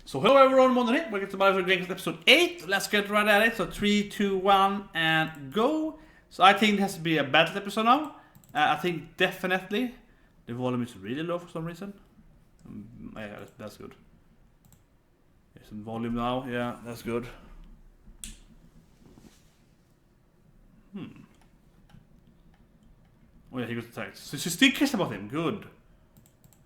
So hello everyone, Myrmonden here. Welcome to my Grancrest episode 8. Let's get right at it. So 3, 2, 1 and go. So I think it has to be a battle episode now. I think definitely the volume is really low for some reason. Yeah, that's good. There's some volume now. Yeah, that's good. Oh yeah, he got attacked. So she still cares about him. Good.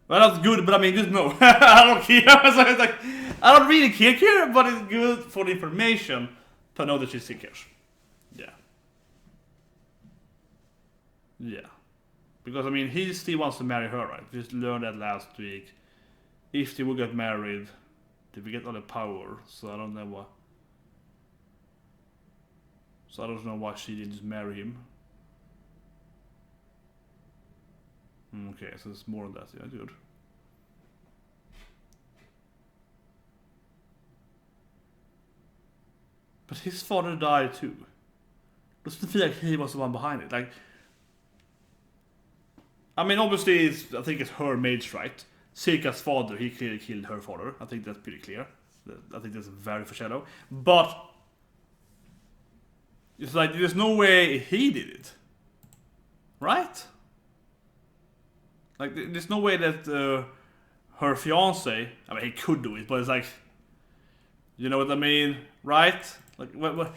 Well, not good, but I mean, good no. I don't care. So it's like, I don't really care, but it's good for the information to know that she still cares. Yeah. Yeah. Because, I mean, he still wants to marry her, right? We just learned that last week. If they would get married, they would get all the power. So I don't know what. So I don't know why she didn't just marry him. Okay, so it's more than that. Yeah, good. But his father died too. Doesn't feel like he was the one behind it. Like, I mean, obviously, I think it's her maid's right. Silka's father, he clearly killed her father. I think that's pretty clear. I think that's very foreshadow. But it's like there's no way he did it, right? Like, there's no way that her fiance, I mean, he could do it, but it's like, you know what I mean, right? Like, what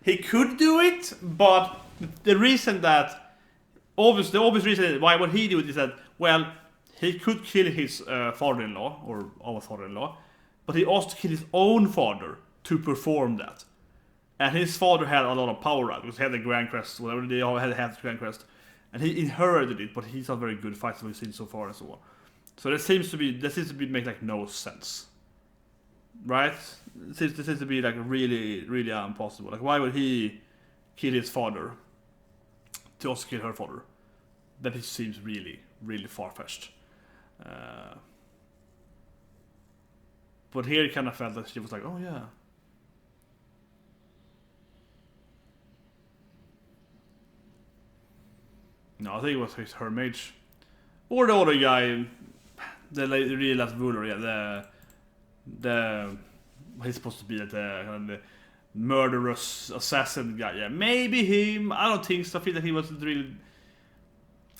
he could do it, but the reason that, the obvious reason why what he did is that, well, he could kill his father-in-law, or our father-in-law, but he also killed his own father to perform that. And his father had a lot of power, right? Because he had the Grancrest, whatever they all had the Grancrest. And he inherited it, but he's not very good fighter we've seen so far and so on. So that seems to make like no sense, right? This seems to be like really, really impossible. Like, why would he kill his father to also kill her father? That it seems really, really far-fetched. But here it kind of felt like she was like, oh yeah. No, I think it was her mage. Or the other guy, the really last ruler, yeah, he's supposed to be like the kind of the murderous assassin guy. Yeah, maybe him. I don't think so. I feel like he wasn't really.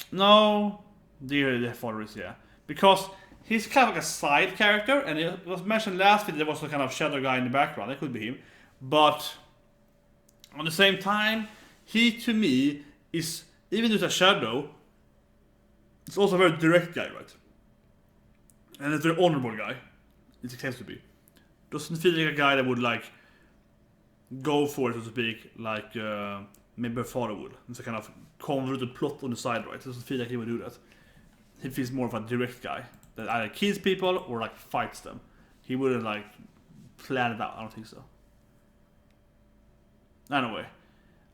No, the father is, yeah, because he's kind of like a side character, and it was mentioned last week there was a kind of shadow guy in the background. That could be him, but on the same time, he to me is. Even though it's a shadow, it's also a very direct guy, right? And it's a very honorable guy. It claims to be. Doesn't feel like a guy that would like go for it, so to speak, like maybe her father would. It's a kind of convoluted plot on the side, right? It doesn't feel like he would do that. He feels more of a direct guy that either kills people or like fights them. He wouldn't like plan it out. I don't think so. Anyway.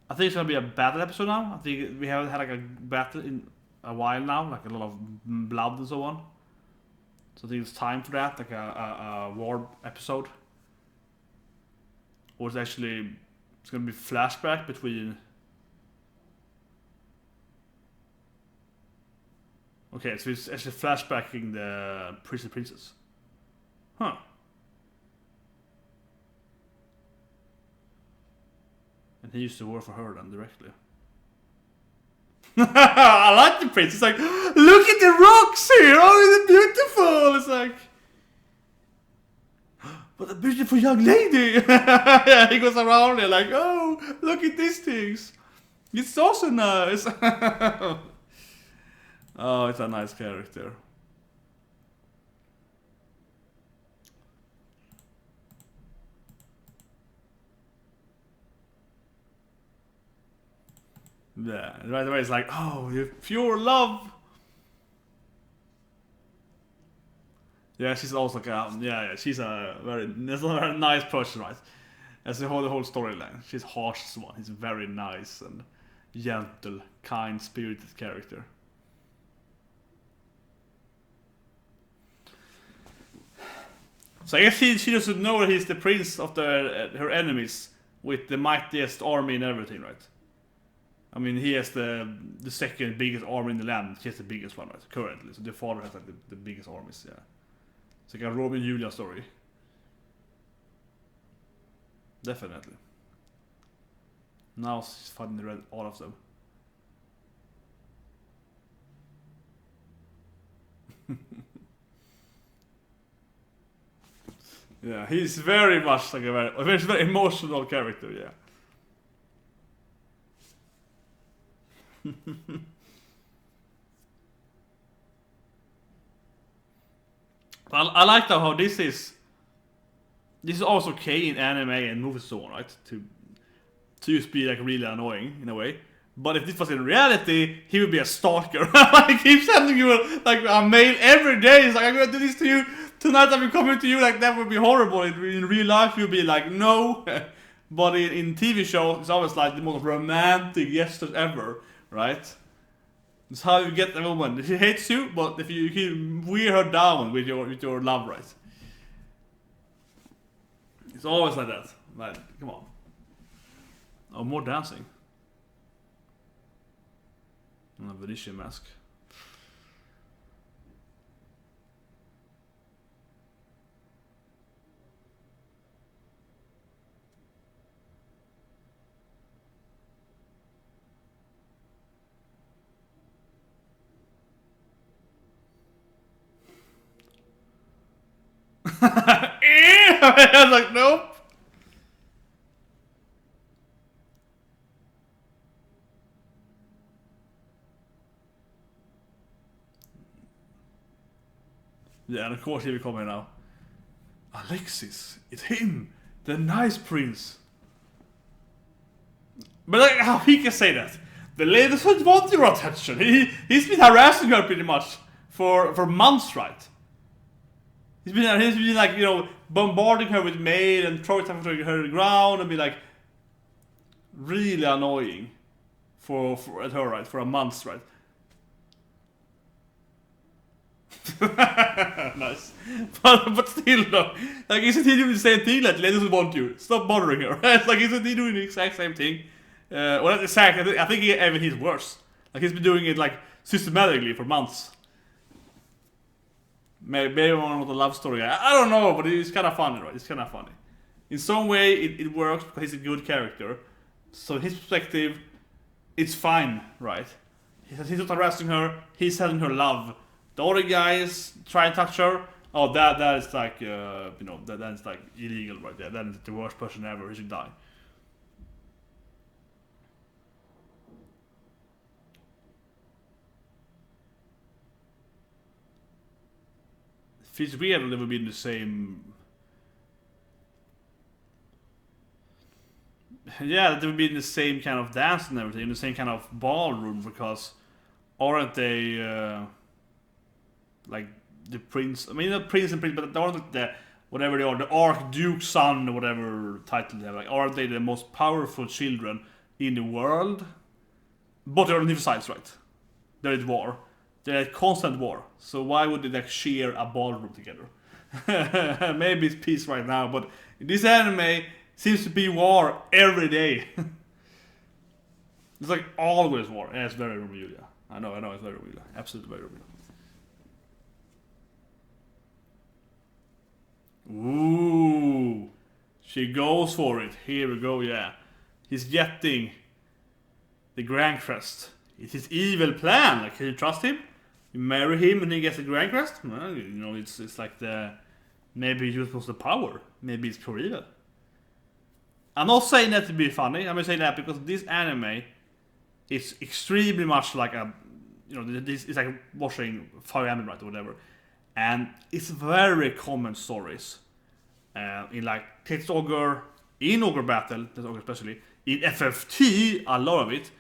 I think it's gonna be a battle episode now. I think we haven't had like a battle in a while now, like a lot of blood and so on. So I think it's time for that, like a war episode. Or it's gonna be flashback between. Okay, so it's actually flashbacking the prison princess. Huh. And he used to work for her then directly. I like the prince. It's like, look at the rocks here. Oh, it's beautiful. It's like, what a beautiful young lady. Yeah, he goes around there like, oh, look at these things. It's also nice. Oh, it's a nice character. Yeah, and right away it's like, oh, you pure love. Yeah, she's also like, she's a very nice person, right? That's the whole storyline. She's harsh as one. He's very nice and gentle, kind-spirited character. So I guess she doesn't know that he's the prince of her enemies with the mightiest army and everything, right? I mean, he has the second biggest army in the land. She has the biggest one, right? Currently. So the father has like the biggest armies, yeah. It's like a Romeo and Juliet story. Definitely. Now she's finally read all of them. Yeah, he's very much like a very emotional character, yeah. I like how this is also okay in anime and movies and so on, right? To just be like really annoying in a way. But if this was in reality, he would be a stalker. Like, he keeps sending you like a mail every day. He's like, I'm gonna do this to you tonight. I'm coming to you. Like, that would be horrible. In real life, you'd be like, no. But in TV shows, it's always like the most romantic gestures ever, right? It's how you get the woman. She hates you, but if you can wear her down with your love, right? It's always like that. Like, come on. Oh, more dancing. And a Venetian mask. I was like, nope. Yeah, and of course he will come here now. Alexis, it's him, the nice prince. But like, how he can say that? The lady doesn't want your attention. He's been harassing her pretty much for months, right? He's been like, you know, bombarding her with mail and throwing stuff to her to the ground and be like really annoying at her, right? For a month, right? Nice. But still though, like, isn't he doing the same thing? Like, lady doesn't want you. Stop bothering her. It's like, isn't he doing the exact same thing? Well, not exact. I think even he's worse. Like, he's been doing it like systematically for months. Maybe one of the love story. I don't know, but it's kind of funny, right? It's kind of funny. In some way, it works because he's a good character. So his perspective, it's fine, right? He's not harassing her. He's telling her love. The other guys try and touch her. Oh, that is like, you know, that is like illegal, right there. That is the worst person ever. He should die. Feels weird that they would be in the same. Yeah, they would be in the same kind of dance and everything, in the same kind of ballroom, because aren't they like the prince? I mean, not prince and prince, but they aren't like the whatever they are, the archduke's son or whatever title they have. Like, aren't they the most powerful children in the world? But they're on different sides, right? They're at war. They're at constant war. So why would they like share a ballroom together? Maybe it's peace right now, but in this anime seems to be war every day. It's like always war. Yeah, it's very Romeo. I know, it's very Romeo. Absolutely very Romeo. Ooh, she goes for it. Here we go. Yeah, he's getting the Grancrest. It's his evil plan. Like, can you trust him? You marry him and he gets the Grancrest? Well, you know, it's like maybe he was the power. Maybe it's pure evil. I'm not saying that to be funny. I'm saying that because this anime is extremely much like a, you know, this is like watching Fire Emblem, right, or whatever. And it's very common stories. In like Text Ogre, in Ogre Battle, Text Ogre especially, in FFT, a lot of it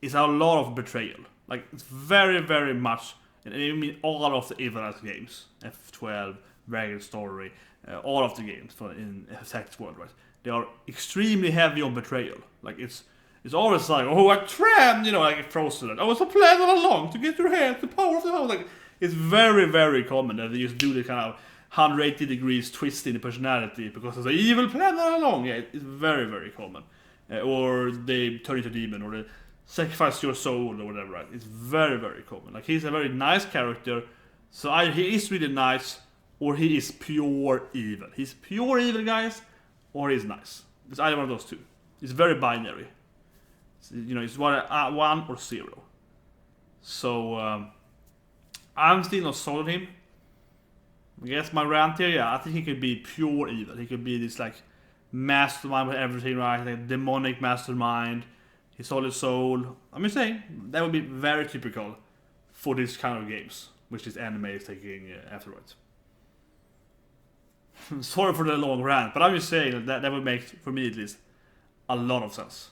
is a lot of betrayal. Like, it's very, very much, and I mean all of the Evilized games, F12, Dragon Story, all of the games in Text World, right? They are extremely heavy on betrayal. Like, it's always like, oh, a trend, you know, like it throws to that. Oh, it's a plan all along to get your hands, the power of the house. Like, it's very, very common that they just do the kind of 180 degrees twist in the personality because it's an evil plan all along. Yeah, it's very, very common. Or they turn into a demon, or they sacrifice your soul, or whatever, right? It's very, very common. Like, he's a very nice character, so he is really nice, or he is pure evil. He's pure evil, guys, or he's nice. It's either one of those two. It's very binary. You know, it's 1 or 0. So I'm still not sold on him. I guess my rant here, yeah, I think he could be pure evil. He could be this like mastermind with everything, right? Like demonic mastermind. His solid soul. I'm just saying that would be very typical for this kind of games, which this anime is taking afterwards. Sorry for the long rant, but I'm just saying that would make, for me at least, a lot of sense.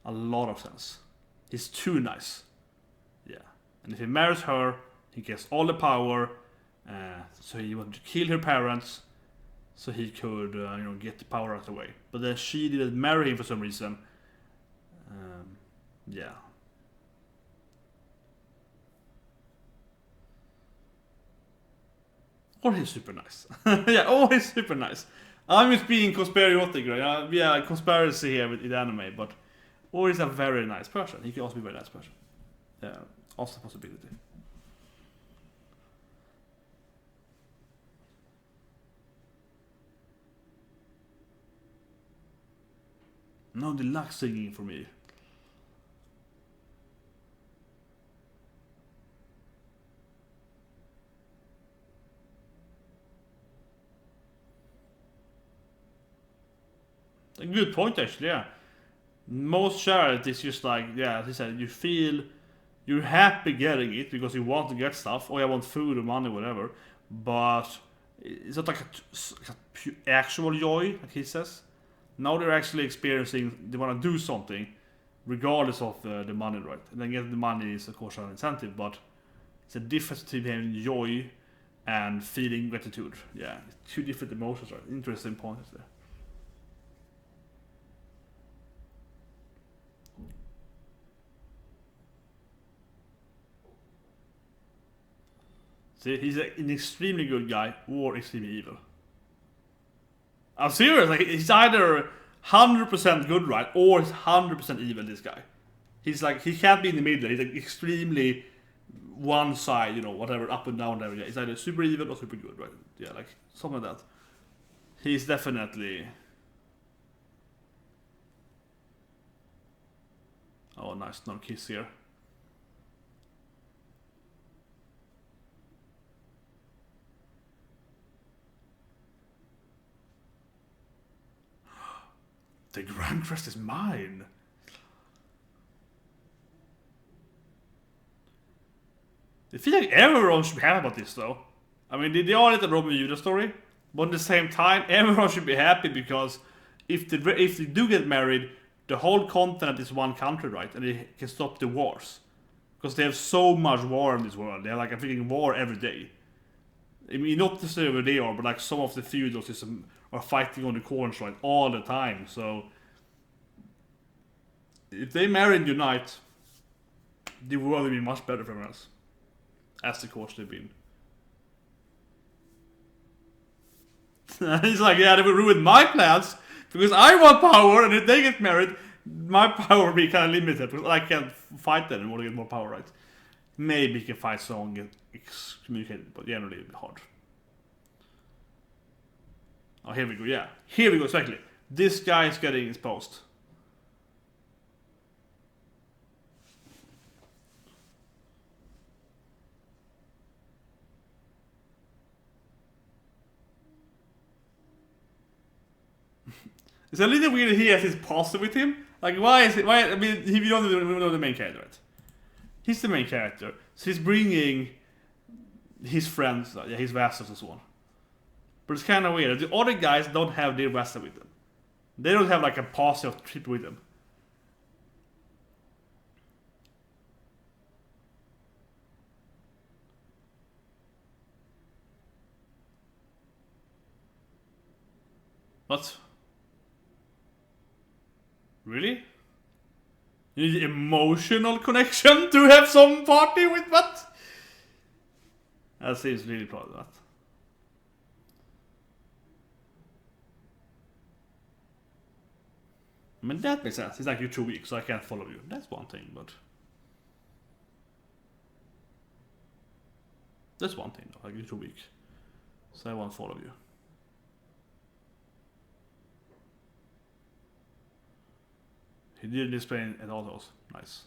A lot of sense. He's too nice. Yeah. And if he marries her, he gets all the power. So he wanted to kill her parents, so he could, get the power out of the way. But then she didn't marry him for some reason. Yeah. Or he's super nice. Yeah, or he's super nice. I'm just being conspiracy, right? Yeah, conspiracy here with anime, but or he's a very nice person. He can also be a very nice person. Yeah, also a possibility. No deluxe singing for me. A good point, actually, yeah. Most charities just like, yeah, as I said, you feel you're happy getting it because you want to get stuff, or you want food or money, whatever, but it's not like a actual joy, like he says. Now they're actually experiencing, they want to do something, regardless of the money, right? And then getting the money is, of course, an incentive, but it's a difference between having joy and feeling gratitude. Yeah, two different emotions, right? Interesting points there. See, he's an extremely good guy or extremely evil. I'm serious, like he's either 100% good, right, or he's 100% evil, this guy. He's like, he can't be in the middle, he's like extremely one side, whatever, up and down, whatever. He's either super evil or super good, right? Yeah, like, something like that. He's definitely... Oh, nice, no kiss here. The Grancrest is mine. I feel like everyone should be happy about this, though. I mean, they are the Romeo and Juliet story, but at the same time, everyone should be happy because if they do get married, the whole continent is one country, right? And they can stop the wars. Because they have so much war in this world. They have like a freaking war every day. I mean, not necessarily where they are, but like some of the feudal system are fighting on the corners, right, all the time. So if they marry and unite, the world will be much better for everyone else. As the course they've been. He's like, yeah, they will ruin my plans because I want power, and if they get married, my power will be kind of limited because I can't fight them and want to get more power, right? Maybe he can fight someone and get excommunicated, but generally it'll be hard. Oh, here we go, yeah. Here we go, exactly. This guy is getting exposed. It's a little weird he has his poster with him. Like, why is it? Why? I mean, we don't know the main character, right? He's the main character, so he's bringing his friends, his vassals and so on. But it's kind of weird. The other guys don't have their vassal with them. They don't have like a posse of people with them. What? Really? You need emotional connection to have some party with what? That seems really proud of that. I mean, that makes sense. It's like you're too weak, so I can't follow you. That's one thing, but... That's one thing though, like you're too weak. So I won't follow you. He didn't display at all those. Nice.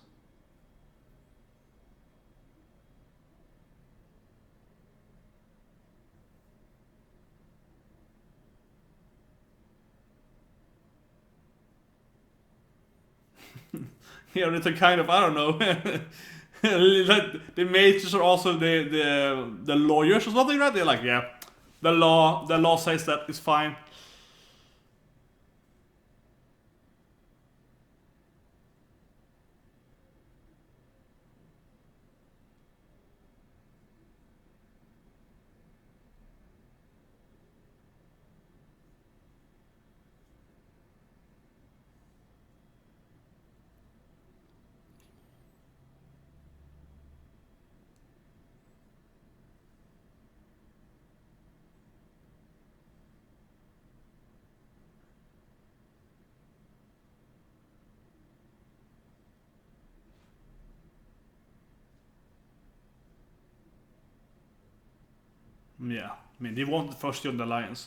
Yeah, it's a kind of, I don't know. Like the mages are also the lawyers or something, right? They're like, yeah, the law says that it's fine. Yeah, I mean, they wanted first to join the alliance,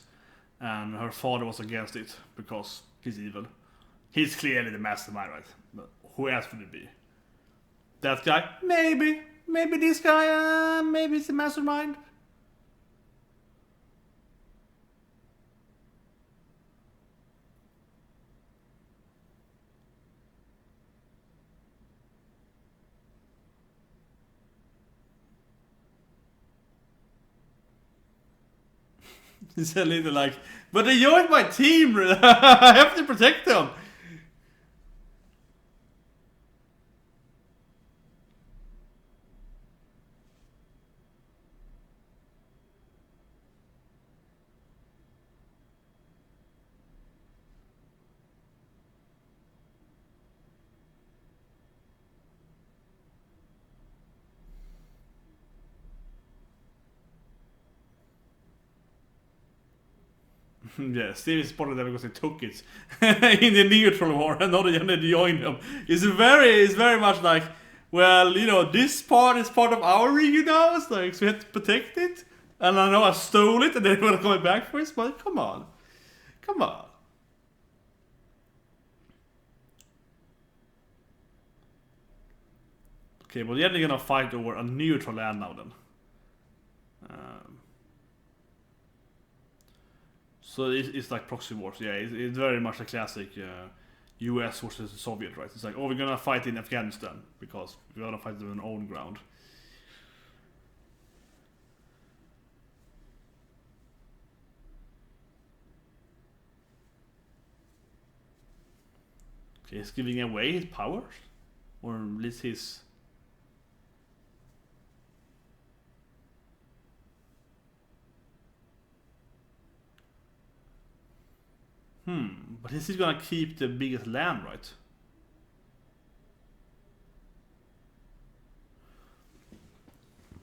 and her father was against it because he's evil. He's clearly the mastermind, right? But who else would it be? That guy? Maybe. Maybe this guy, maybe it's the mastermind. He's a little like, but they joined my team, I have to protect them. Yeah, Steve spotted that because he took it in the neutral war and not joined them. It's very much like, well, you know, this part is part of our region now, it's like, so we have to protect it. And I know I stole it and they're gonna come back for it, but come on. Come on. Okay, but they're gonna fight over a neutral land now then. So it's like proxy wars, yeah. It's very much a classic US versus the Soviet, right? It's like, oh, we're gonna fight in Afghanistan because we're gonna fight on our own ground. Okay, he's giving away his powers? Or at least his... But is he gonna keep the biggest land, right?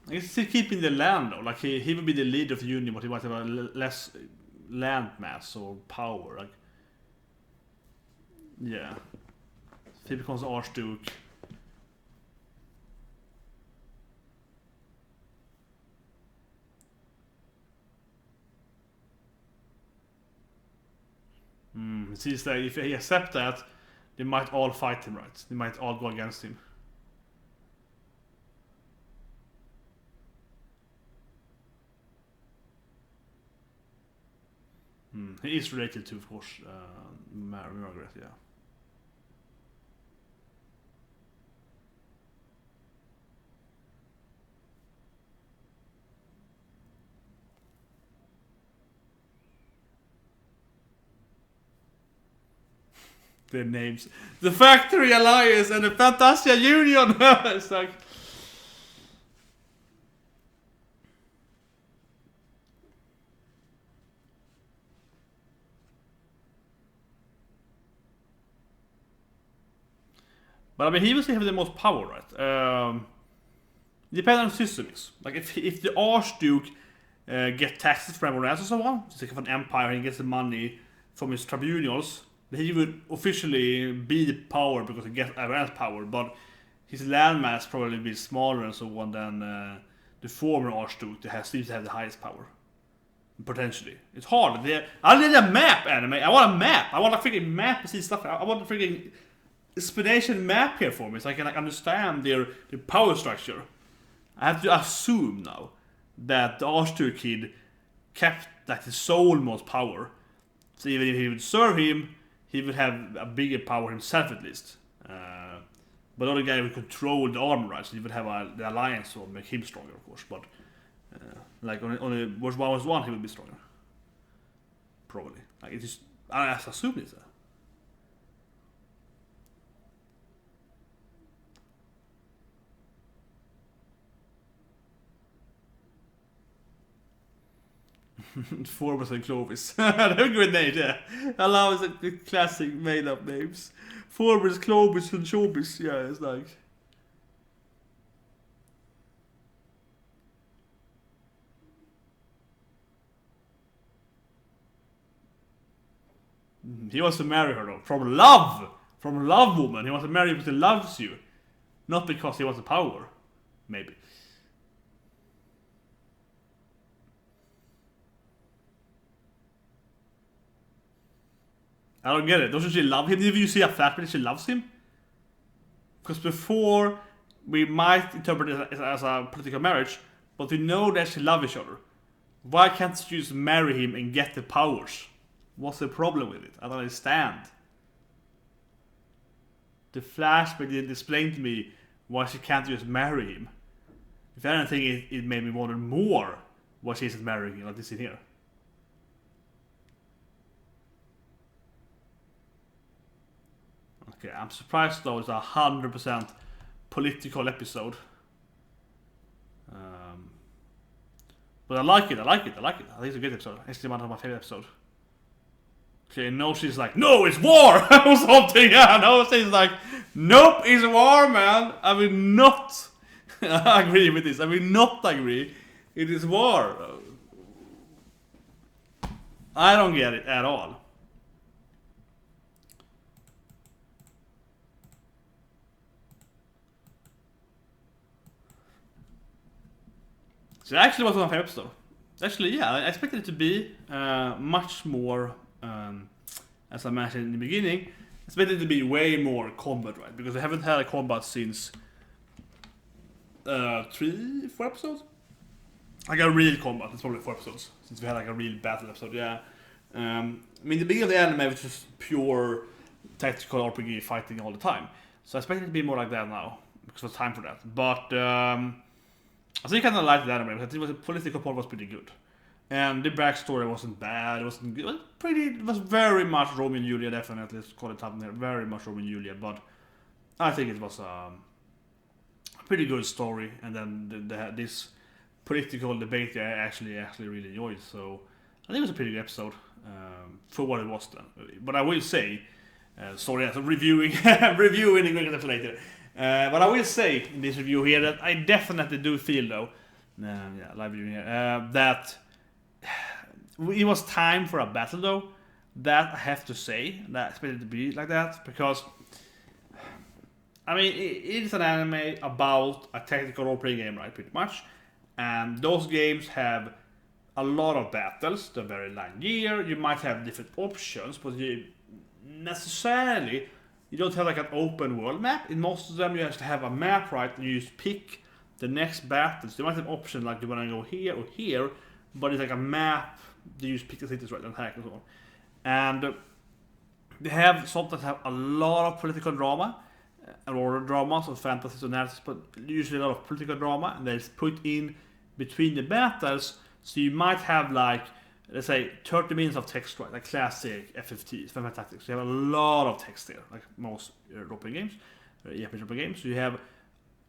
I guess he's keeping the land though. Like he would be the leader of the union, but he might have a less land mass or power. Like, yeah, if he becomes Archduke. It seems that if he accepts that, they might all fight him, right? They might all go against him. He is related to, of course, Margaret, yeah. Their names. The Factory Alliance and the Fantasia Union! It's like... But I mean, he will still have the most power, right? Depending on the system is. Like, if the Archduke get taxes from everyone else and so on, just like an empire, and gets the money from his tribunals, he would officially be the power because he gets everyone else's power, but his landmass probably be smaller and so on the former Archduke that seems to have the highest power. Potentially. It's hard. I need a map, anime. I want a map. I want a freaking map to see stuff. I want a freaking explanation map here for me so I can like understand their power structure. I have to assume now that the Archduke kid kept like the soulmost power. So even if he would serve him, he would have a bigger power himself at least. But the other guy would control the armor, right? So he would have the alliance to make him stronger, of course. But like on a World War I, he would be stronger. Probably. Like it is. I assume it's that. Forbes and Clovis. They're a good name, yeah. I love the classic made-up names. Forbes, Clovis, and Chobis. Yeah, it's like. He wants to marry her though. From love! From love, woman. He wants to marry you because he loves you. Not because he wants the power. Maybe. I don't get it. Doesn't she love him? If you see a flashback, she loves him? Because before, we might interpret it as a political marriage, but we know that she love each other. Why can't she just marry him and get the powers? What's the problem with it? I don't understand. The flashback didn't explain to me why she can't just marry him. If anything, it made me wonder more why she isn't marrying him like this in here. Okay, I'm surprised though it's a 100% political episode. But I like it. I think it's a good episode. It's one of my favorite episodes. Okay, no, she's like, no, it's war! Or something, yeah, no, she's like, nope, it's war, man. I will not agree with this. I will not agree. It is war. I don't get it at all. So it actually was one of my favorite episodes. Actually, yeah, I expected it to be much more, as I mentioned in the beginning, I expected it to be way more combat, right? Because I haven't had a combat since 3-4 episodes. Like a real combat, it's probably 4 episodes since we had like a real battle episode, yeah. I mean, the beginning of the anime was just pure tactical RPG fighting all the time. So I expected it to be more like that now, because there's time for that. But I think I kind of liked the anime, but the political part was pretty good. And the backstory wasn't bad, it wasn't good. It was very much Romeo and Juliet, definitely. Let's call it up there. Very much Romeo and Juliet, but I think it was a pretty good story. And then this political debate I actually really enjoyed. So I think it was a pretty good episode for what it was then. But I will say, sorry, I'm reviewing the Grancrest later. But I will say in this review here that I definitely do feel though, live viewing here, that it was time for a battle though. That I have to say, that I expected it to be like that, because I mean it is an anime about a tactical role-playing game, right? Pretty much, and those games have a lot of battles. They're very linear. You might have different options, but you don't have like an open world map. In most of them, you have to have a map, right? And you just pick the next battles. You might have an option like you want to go here or here, but it's like a map. You just pick the cities, right, and hack and so on. And they have sometimes have a lot of political drama, or drama, so fantasy and narratives, but usually a lot of political drama, and they're put in between the battles. So you might have like, let's say 30 minutes of text, right? Like classic FFT, Final Tactics. You have a lot of text there, like most role-playing games, RPG role-playing games. So you have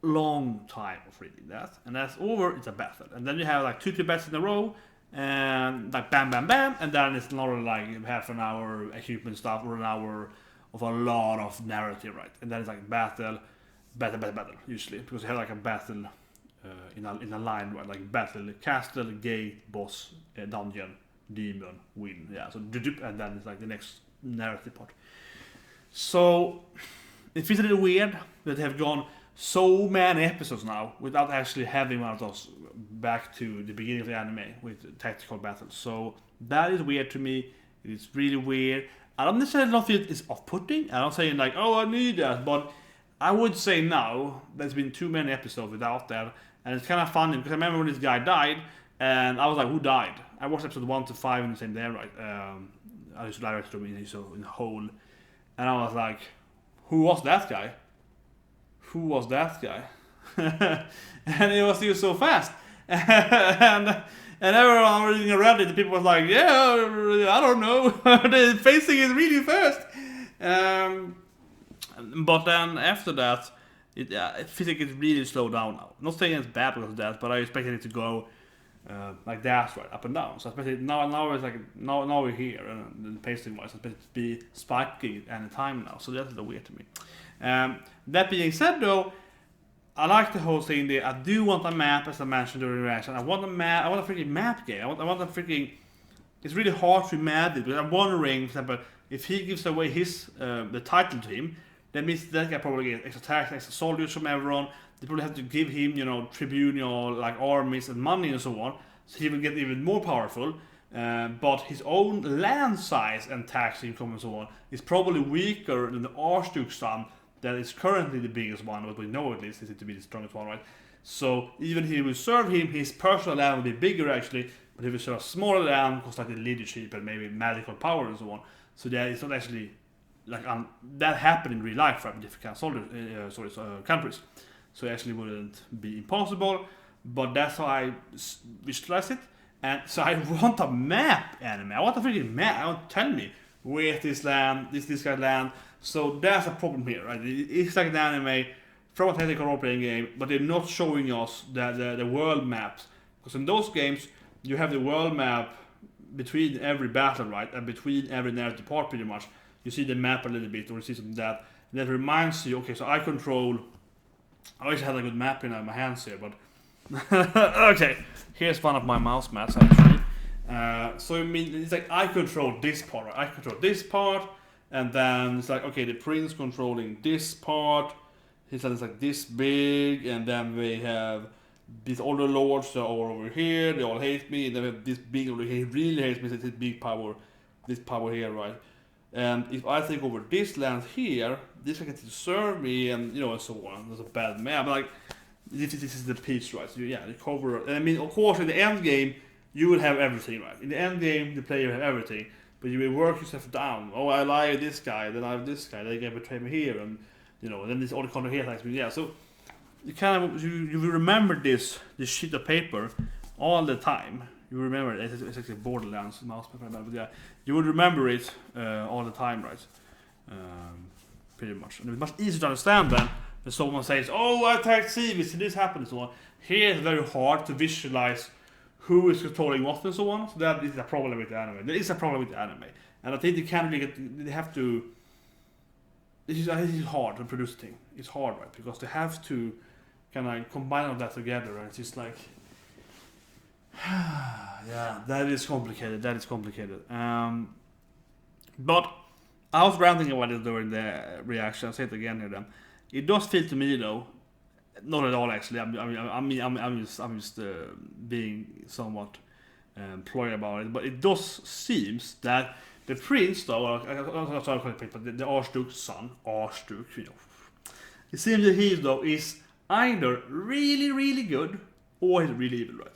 long time of reading that, and that's over. It's a battle, and then you have like 2-3 battles in a row, and like bam, bam, bam, and then it's not like half an hour equipment stuff or an hour of a lot of narrative, right? And then it's like battle, usually, because you have like a battle in a line, right? Like battle, castle, gate, boss, dungeon, demon, win, yeah. So and then it's like the next narrative part. So it feels a little weird that they have gone so many episodes now without actually having one of those back to the beginning of the anime with tactical battles. So that is weird to me. It's really weird. I don't necessarily know if it is off-putting. I'm not saying like, oh, I need that, but I would say now there's been too many episodes without that, and it's kind of funny because I remember when this guy died, and I was like, who died? I watched episode 1 to 5 in the same day, right? I just directed them in whole, and I was like, who was that guy? Who was that guy? And it was so fast, and everyone reading Reddit, the people was like, yeah, I don't know, the pacing is really fast. But then after that, it feels like it's really slowed down now. Not saying it's bad because of that, but I expected it to go like that, right, up and down. So I expected now it's like now we're here, and the pacing wise, I expect it to be spiking at any time now. So that's a little weird to me. That being said, though, I like the whole thing there. I do want a map, as I mentioned during the reaction. I want a map. I want a freaking map game. I want a freaking. It's really hard to imagine, but I'm wondering, for example, if he gives away his the title to him, that means that guy probably gets extra tax, extra soldiers from everyone. They probably have to give him, tribune, like armies and money and so on, so he will get even more powerful. But his own land size and tax income and so on is probably weaker than the Archduke's son. That is currently the biggest one, but we know at least is it to be the strongest one, right? So even if he will serve him, his personal land will be bigger actually, but if he serve a smaller land, because like the leadership and maybe magical power and so on. So that it's not actually like that happened in real life for different countries. So it actually wouldn't be impossible, but that's how I visualize it. And so I want a map anime. I want a freaking map. I want to tell me where this land, this guy's land. So that's a problem here, right? It's like an anime from a technical role-playing game, but they're not showing us the world maps. Because in those games, you have the world map between every battle, right? And between every narrative part, pretty much. You see the map a little bit, or you see something that reminds you, okay, so I wish I had a good map in my hands here, but... okay, here's one of my mouse mats, actually. So I mean, it's like I control this part, right? I control this part, and then it's like, okay, the prince controlling this part. It's like this big, and then we have these older lords that are all over here. They all hate me, and then we have this big over here. He really hates me. It's this big power, this power here, right? And if I take over this land here, this guy gets to serve me, and and so on. That's a bad map. But like, this is the piece, right? So yeah, the cover. And I mean, of course, in the end game, you will have everything, right? In the end game, the player will have everything, but you will work yourself down. Oh, I lie this guy, then I have this guy. They can betray me here, and then this other corner here likes me. Yeah, so you kind of you will remember this sheet of paper all the time. You remember it. It's actually Borderlands mouse paper, but yeah, you would remember it all the time, right? Pretty much, and it's much easier to understand then. When someone says, "Oh, I attacked Civis, and this happened," and so on. Here it's very hard to visualize who is controlling what and so on. So that is a problem with the anime. There is a problem with the anime, and I think they can't really they have to. This is hard to produce a thing. It's hard, right? Because they have to kind of combine all that together, and it's just like. Yeah, that is complicated. But I was ranting about it during the reaction. I'll say it again here. Then it does feel to me though, not at all actually. I'm just being somewhat ploy about it. But it does seems that the prince, though, the Archduke's son, it seems that he though is either really really good or he's really evil, right?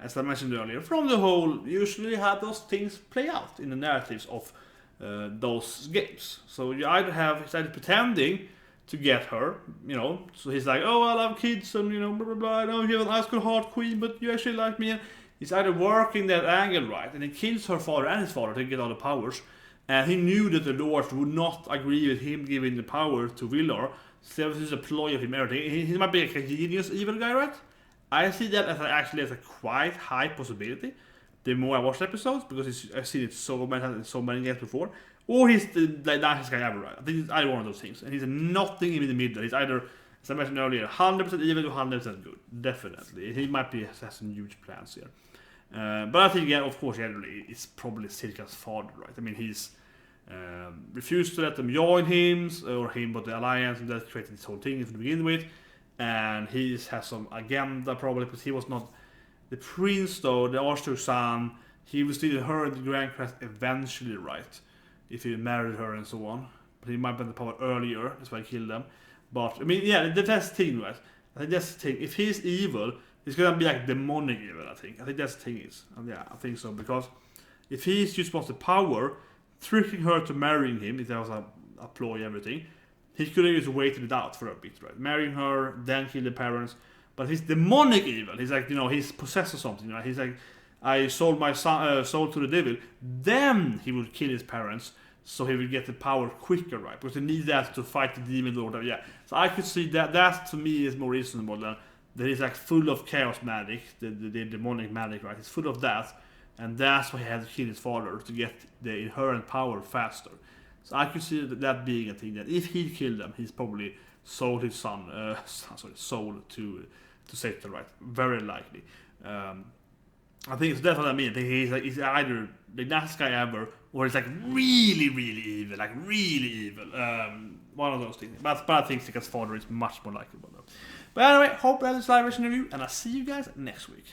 As I mentioned earlier, from the whole, usually how those things play out in the narratives of those games. So you he's either pretending to get her, so he's like, oh, I love kids, and blah blah blah. I know you have an ice cold heart, queen, but you actually like me. And he's either working that angle right, and he kills her father and his father to get all the powers. And he knew that the lords would not agree with him giving the power to Villar. So this is a ploy of him. Everything. He might be like a genius evil guy, right? I see that as a quite high possibility. The more I watch episodes, because I've seen it so many games before, or he's the nicest guy ever. Right? I think it's either one of those things, and he's nothing in the middle. He's either, as I mentioned earlier, 100% evil to 100% good. Definitely, he might has some huge plans here. But I think, yeah, of course, generally, it's probably Silka's father, right? I mean, he's refused to let them join him, but the alliance, and that created this whole thing to begin with. And he has some agenda probably, because he was not the prince though, the Archduke's son. He will still inherit the Grancrest eventually, right? If he married her and so on. But he might have the power earlier, that's why he killed them. But, I mean, yeah, that's the thing, right? I think that's the thing. If he's evil, he's gonna be like demonic evil, I think. I think that's the thing is. And yeah, I think so. Because if he's just wants the power, tricking her to marrying him, if that was a ploy, everything, he could have just waited it out for a bit, right? Marrying her, then kill the parents. But he's demonic evil. He's like, he's possessed or something, right? He's like, I sold my soul to the devil. Then he would kill his parents, so he will get the power quicker, right? Because he needs that to fight the demon lord. Yeah. So I could see that. That to me is more reasonable than that he's like full of chaos magic, the demonic magic, right? He's full of that, and that's why he had to kill his father to get the inherent power faster. So I could see that being a thing, that if he killed them, he's probably sold his soul to Satan, right? Very likely. I think it's definitely what I mean. I think he's either the nicest guy ever, or he's like really, really evil, like really evil. One of those things. But I think Sika's father is much more likable though. But anyway, hope you had this live version review, and I'll see you guys next week.